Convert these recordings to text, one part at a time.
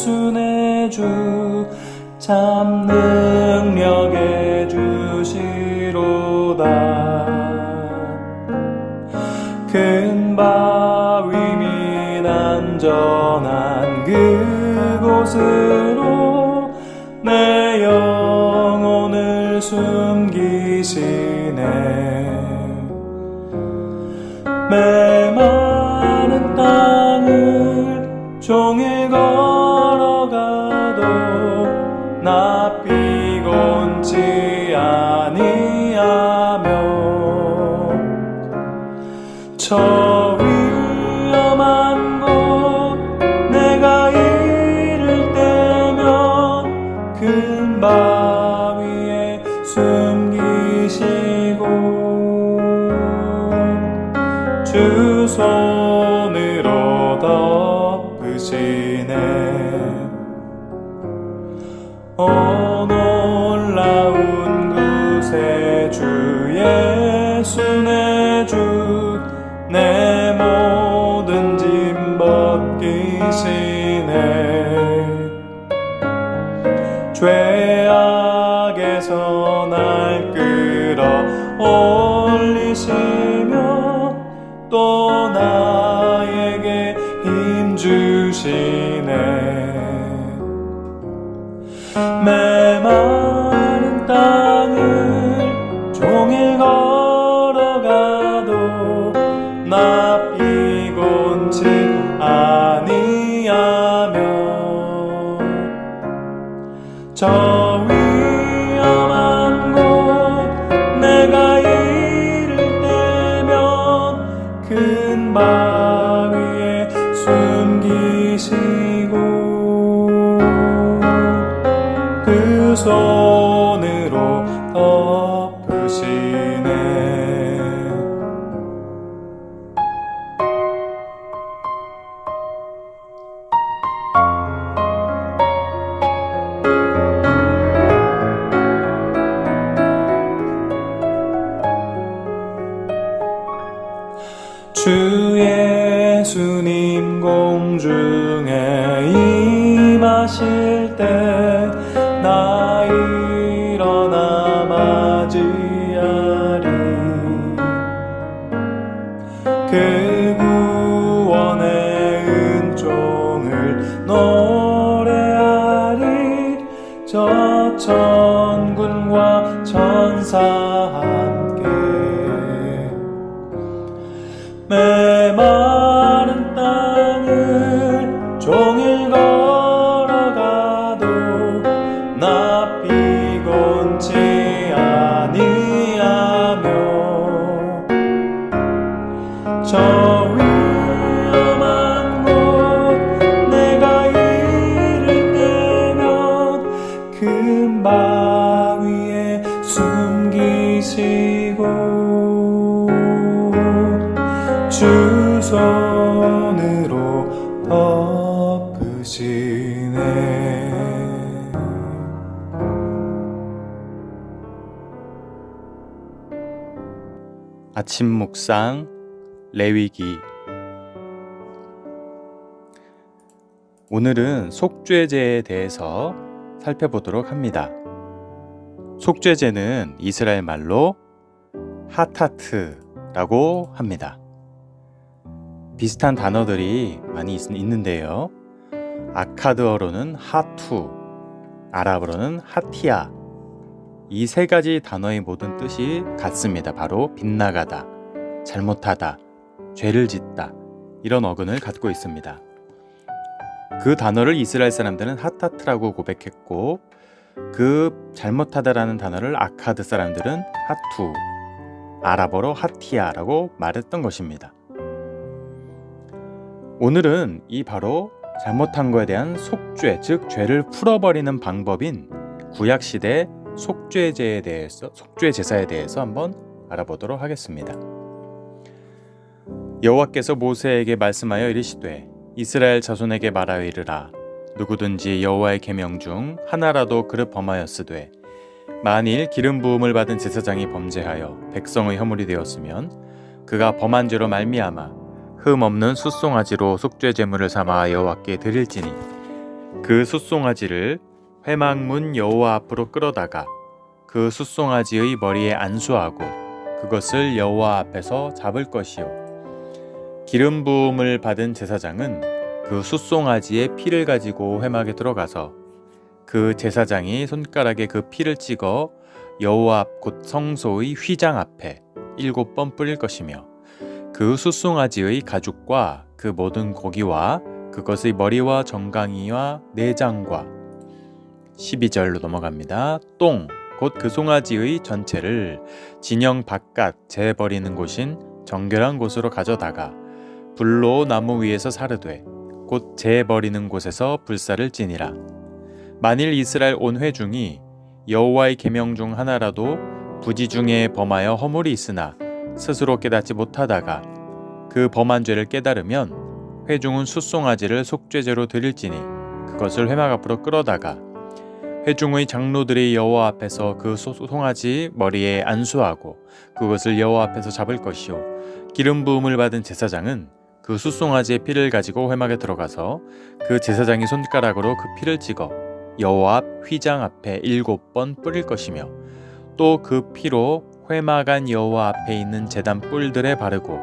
예수 내 주 참 능력의 주시로다. 큰 바위 및 안전한 그곳으로 내 영혼을 숨기시네. 메마른 땅을 종일 걸어가도 나 피곤치 아니하며 저 위험한 곳 내가 이를 때면 큰 바위에 숨기시고 주 손으로 덮으시네. 놀라운 구세 주 예수 내 주 내 모든 짐 벗기시네. 죄악에서 날 끌어 올리시며 또 나에게 힘 주시네. 메마른 땅을 종일 걸어가도 나 피곤치 아니하며 저 위험한 곳 내가 이를 때면 큰 바위에 숨기시고 그 손으로 덮으시네. 주 예수님 공중에 임하실 때 나 일어나 맞이하리. 그 구원의 은총을 노래하리. 저 천군과 천사와 함께 메마른 땅을 종일 걸어가도 나 피곤치 아니하며 저 위험한 곳 내가 이를 때면 큰 바위에 숨기시고 주 손으로 덮으시네. 아침 묵상 레위기. 오늘은 속죄제에 대해서 살펴보도록 합니다. 속죄제는 이스라엘 말로 하타트라고 합니다. 비슷한 단어들이 많이 있는데요. 아카드어로는 하투, 아랍어로는 하티아. 이 세 가지 단어의 모든 뜻이 같습니다. 바로 빗나가다, 잘못하다, 죄를 짓다, 이런 어근을 갖고 있습니다. 그 단어를 이스라엘 사람들은 하타트라고 고백했고, 그 잘못하다라는 단어를 아카드 사람들은 하투, 아랍어로 하티아라고 말했던 것입니다. 오늘은 이 바로 잘못한 것에 대한 속죄, 즉 죄를 풀어버리는 방법인 구약시대 속죄제에 대해서, 속죄제사에 대해서 한번 알아보도록 하겠습니다. 여호와께서 모세에게 말씀하여 이르시되 이스라엘 자손에게 말하여 이르라. 누구든지 여호와의 계명 중 하나라도 그릇 범하였으되 만일 기름 부음을 받은 제사장이 범죄하여 백성의 허물이 되었으면 그가 범한 죄로 말미암아 흠 없는 숫송아지로 속죄 제물을 삼아 여호와께 드릴지니 그 숫송아지를 회막문 여호와 앞으로 끌어다가 그 숫송아지의 머리에 안수하고 그것을 여호와 앞에서 잡을 것이요. 기름 부음을 받은 제사장은 그 숫송아지의 피를 가지고 회막에 들어가서 그 제사장이 손가락에 그 피를 찍어 여호와 앞 곧 성소의 휘장 앞에 7번 뿌릴 것이며 그 숫송아지의 가죽과 그 모든 고기와 그것의 머리와 정강이와 내장과 12절로 넘어갑니다. 똥 곧 그 송아지의 전체를 진영 바깥 재 버리는 곳인 정결한 곳으로 가져다가 불로 나무 위에서 사르되 곧 재 버리는 곳에서 불사를 지니라. 만일 이스라엘 온 회중이 여호와의 계명 중 하나라도 부지 중에 범하여 허물이 있으나 스스로 깨닫지 못하다가 그 범한 죄를 깨달으면 회중은 숫송아지를 속죄제로 드릴지니 그것을 회막 앞으로 끌어다가 회중의 장로들이 여호와 앞에서 그 송아지 머리에 안수하고 그것을 여호와 앞에서 잡을 것이요. 기름 부음을 받은 제사장은 그 숫송아지의 피를 가지고 회막에 들어가서 그 제사장이 손가락으로 그 피를 찍어 여호와 앞 휘장 앞에 7번 뿌릴 것이며 또 그 피로 회막 안 여호와 앞에 있는 제단 뿔들에 바르고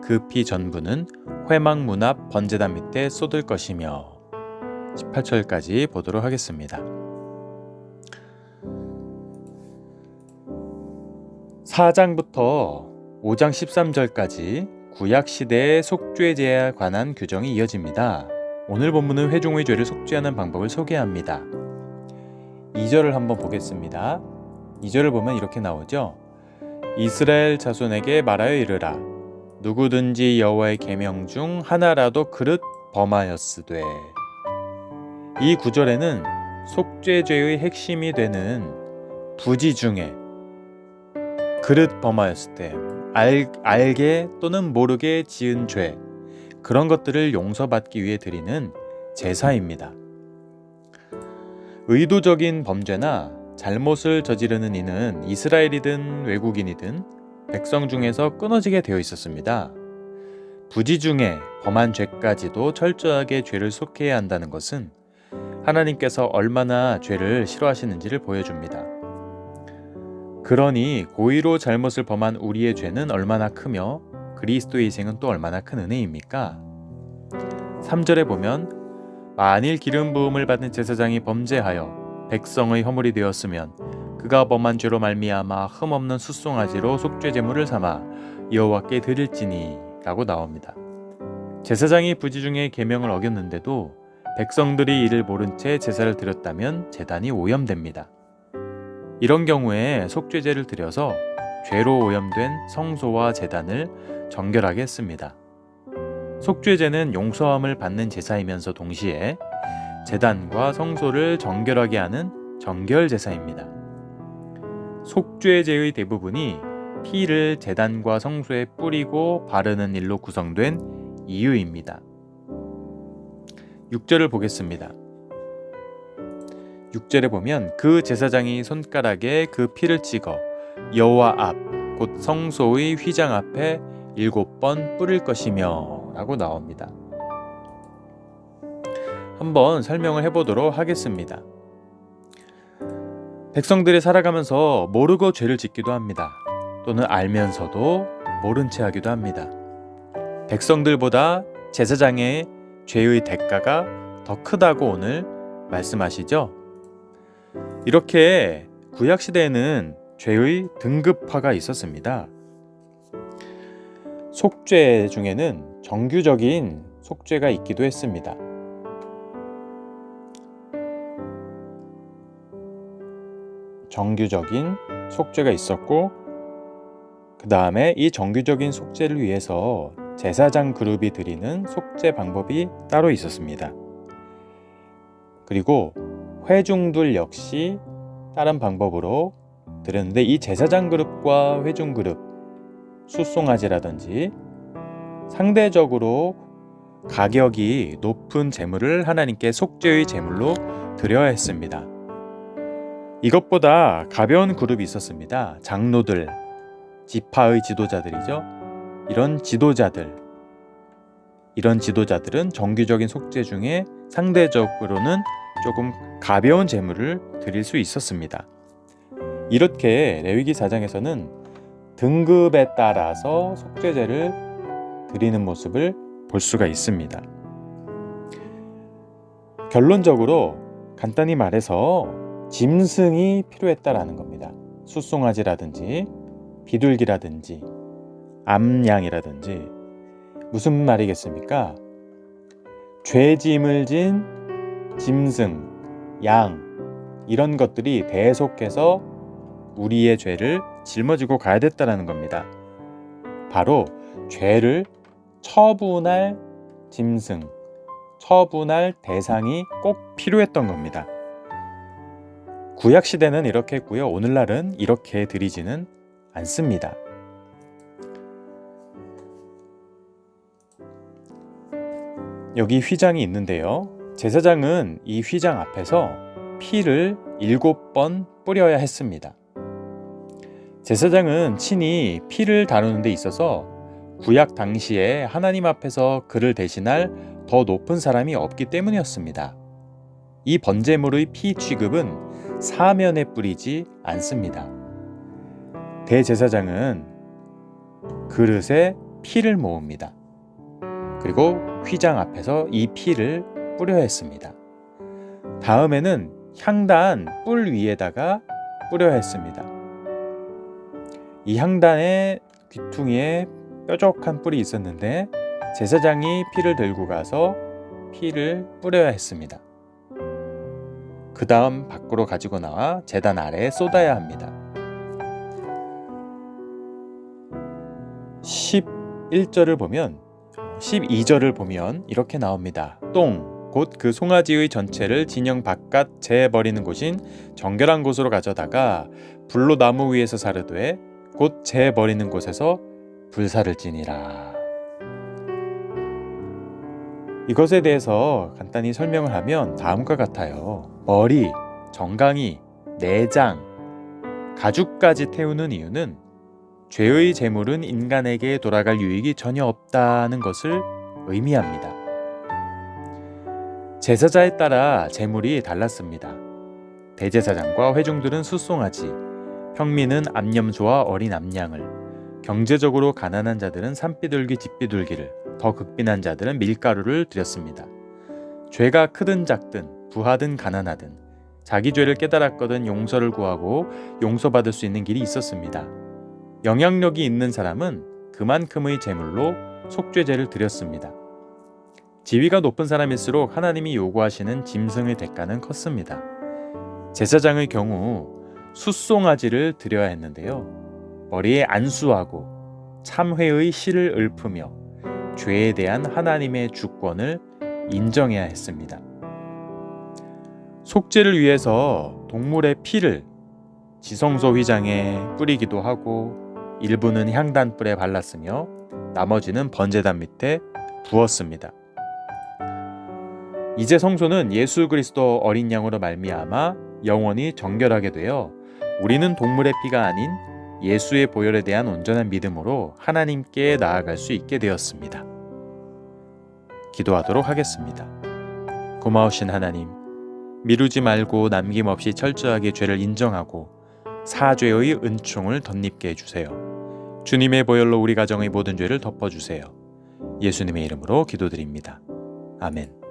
그 피 전부는 회막 문 앞 번제단 밑에 쏟을 것이며 18절까지 보도록 하겠습니다. 4장부터 5장 13절까지 구약시대의 속죄제에 관한 규정이 이어집니다. 오늘 본문은 회중의 죄를 속죄하는 방법을 소개합니다. 2절을 한번 보겠습니다. 2절을 보면 이렇게 나오죠. 이스라엘 자손에게 말하여 이르라. 누구든지 여호와의 계명 중 하나라도 그릇 범하였으되. 이 구절에는 속죄죄의 핵심이 되는 부지 중에 그릇 범하였을 때 알게 또는 모르게 지은 죄, 그런 것들을 용서받기 위해 드리는 제사입니다. 의도적인 범죄나 잘못을 저지르는 이는 이스라엘이든 외국인이든 백성 중에서 끊어지게 되어 있었습니다. 부지 중에 범한 죄까지도 철저하게 죄를 속해야 한다는 것은 하나님께서 얼마나 죄를 싫어하시는지를 보여줍니다. 그러니 고의로 잘못을 범한 우리의 죄는 얼마나 크며 그리스도의 희생은 또 얼마나 큰 은혜입니까? 3절에 보면 만일 기름 부음을 받은 제사장이 범죄하여 백성의 허물이 되었으면 그가 범한 죄로 말미암아 흠없는 숫송아지로 속죄 제물을 삼아 여호와께 드릴지니 라고 나옵니다. 제사장이 부지 중에 계명을 어겼는데도 백성들이 이를 모른 채 제사를 드렸다면 제단이 오염됩니다. 이런 경우에 속죄제를 드려서 죄로 오염된 성소와 제단을 정결하게 했습니다. 속죄제는 용서함을 받는 제사이면서 동시에 제단과 성소를 정결하게 하는 정결 제사입니다. 속죄제의 대부분이 피를 제단과 성소에 뿌리고 바르는 일로 구성된 이유입니다. 6절을 보겠습니다. 6절에 보면 그 제사장이 손가락에 그 피를 찍어 여호와 앞 곧 성소의 휘장 앞에 7번 뿌릴 것이며 라고 나옵니다. 한번 설명을 해보도록 하겠습니다. 백성들이 살아가면서 모르고 죄를 짓기도 합니다. 또는 알면서도 모른 채 하기도 합니다. 백성들보다 제사장의 죄의 대가가 더 크다고 오늘 말씀하시죠? 이렇게 구약시대에는 죄의 등급화가 있었습니다. 속죄 중에는 정규적인 속죄가 있기도 했습니다. 정규적인 속죄가 있었고 그 다음에 이 정규적인 속죄를 위해서 제사장 그룹이 드리는 속죄 방법이 따로 있었습니다. 그리고 회중들 역시 다른 방법으로 드렸는데 이 제사장 그룹과 회중 그룹, 숫송아지라든지 상대적으로 가격이 높은 제물을 하나님께 속죄의 제물로 드려야 했습니다. 이것보다 가벼운 그룹이 있었습니다. 장로들, 지파의 지도자들이죠. 이런 지도자들, 이런 지도자들은 정규적인 속죄 중에 상대적으로는 조금 가벼운 제물을 드릴 수 있었습니다. 이렇게 레위기 4장에서는 등급에 따라서 속죄제를 드리는 모습을 볼 수가 있습니다. 결론적으로 간단히 말해서 짐승이 필요했다라는 겁니다. 숫송아지라든지 비둘기라든지 암양이라든지. 무슨 말이겠습니까? 죄짐을 진 짐승, 양 이런 것들이 대속해서 우리의 죄를 짊어지고 가야 됐다는 겁니다. 바로 죄를 처분할 짐승, 처분할 대상이 꼭 필요했던 겁니다. 구약 시대는 이렇게 했고요. 오늘날은 이렇게 드리지는 않습니다. 여기 휘장이 있는데요. 제사장은 이 휘장 앞에서 피를 7번 뿌려야 했습니다. 제사장은 친히 피를 다루는 데 있어서 구약 당시에 하나님 앞에서 그를 대신할 더 높은 사람이 없기 때문이었습니다. 이 번제물의 피 취급은 사면에 뿌리지 않습니다. 대제사장은 그릇에 피를 모읍니다. 그리고 휘장 앞에서 이 피를 뿌려야 했습니다. 다음에는 향단 뿔 위에다가 뿌려야 했습니다. 이 향단의 귀퉁이에 뾰족한 뿔이 있었는데 제사장이 피를 들고 가서 피를 뿌려야 했습니다. 그 다음 밖으로 가지고 나와 제단 아래에 쏟아야 합니다. 11절을 보면 12절을 보면 이렇게 나옵니다. 똥, 곧 그 송아지의 전체를 진영 바깥 재버리는 곳인 정결한 곳으로 가져다가 불로 나무 위에서 사르되 곧 재버리는 곳에서 불사를 지니라. 이것에 대해서 간단히 설명을 하면 다음과 같아요. 머리, 정강이, 내장, 가죽까지 태우는 이유는 죄의 제물은 인간에게 돌아갈 유익이 전혀 없다는 것을 의미합니다. 제사자에 따라 제물이 달랐습니다. 대제사장과 회중들은 숫송아지, 평민은 암염소와 어린 암양을, 경제적으로 가난한 자들은 산비둘기, 집비둘기를, 더 극빈한 자들은 밀가루를 드렸습니다. 죄가 크든 작든, 부하든 가난하든, 자기 죄를 깨달았거든 용서를 구하고 용서받을 수 있는 길이 있었습니다. 영향력이 있는 사람은 그만큼의 제물로 속죄제를 드렸습니다. 지위가 높은 사람일수록 하나님이 요구하시는 짐승의 대가는 컸습니다. 제사장의 경우 숫송아지를 드려야 했는데요. 머리에 안수하고 참회의 실을 읊으며 죄에 대한 하나님의 주권을 인정해야 했습니다. 속죄를 위해서 동물의 피를 지성소 휘장에 뿌리기도 하고 일부는 향단불에 발랐으며 나머지는 번제단 밑에 부었습니다. 이제 성소는 예수 그리스도 어린 양으로 말미암아 영원히 정결하게 되어 우리는 동물의 피가 아닌 예수의 보혈에 대한 온전한 믿음으로 하나님께 나아갈 수 있게 되었습니다. 기도하도록 하겠습니다. 고마우신 하나님, 미루지 말고 남김없이 철저하게 죄를 인정하고 사죄의 은총을 덧입게 해주세요. 주님의 보혈로 우리 가정의 모든 죄를 덮어주세요. 예수님의 이름으로 기도드립니다. 아멘.